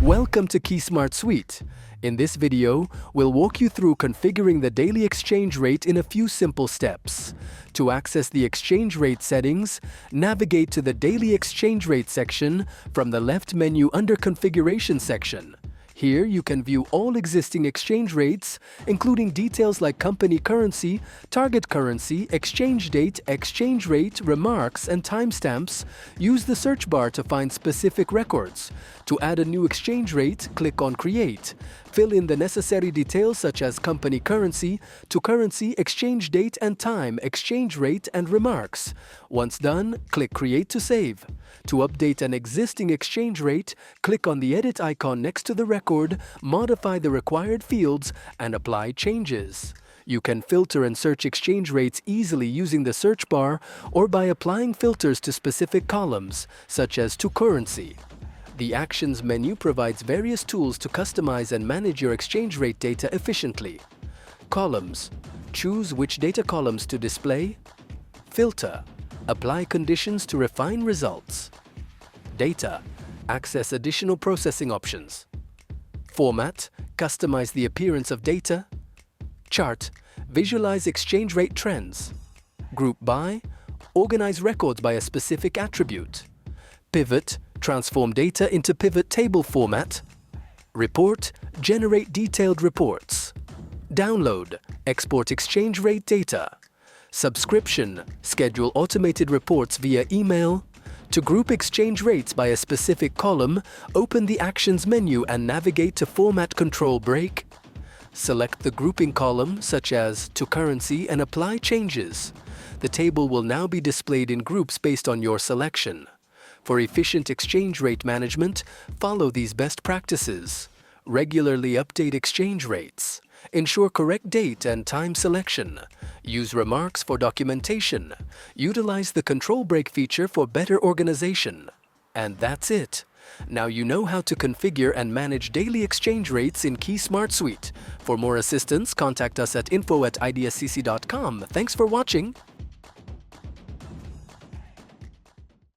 Welcome to KeySmart Suite. In this video, we'll walk you through configuring the daily exchange rate in a few simple steps. To access the exchange rate settings, navigate to the Daily Exchange Rate section from the left menu under Configuration section. Here, you can view all existing exchange rates, including details like company currency, target currency, exchange date, exchange rate, remarks, and timestamps. Use the search bar to find specific records. To add a new exchange rate, click on Create. Fill in the necessary details such as company currency, to currency, exchange date and time, exchange rate, and remarks. Once done, click Create to save. To update an existing exchange rate, click on the edit icon next to the record, modify the required fields, and apply changes. You can filter and search exchange rates easily using the search bar or by applying filters to specific columns, such as to currency. The Actions menu provides various tools to customize and manage your exchange rate data efficiently. Columns. Choose which data columns to display. Filter. Apply conditions to refine results. Data. Access additional processing options. Format. Customize the appearance of data. Chart. Visualize exchange rate trends. Group by. Organize records by a specific attribute. Pivot. Transform data into pivot table format. Report. Generate detailed reports. Download. Export exchange rate data. Subscription. Schedule automated reports via email. To group exchange rates by a specific column, open the Actions menu and navigate to Format Control Break. Select the grouping column, such as to currency, and apply changes. The table will now be displayed in groups based on your selection. For efficient exchange rate management, follow these best practices. Regularly update exchange rates. Ensure correct date and time selection. Use remarks for documentation. Utilize the control break feature for better organization. And that's it. Now you know how to configure and manage daily exchange rates in KeySmart Suite. For more assistance, contact us at info@idscc.com. Thanks for watching.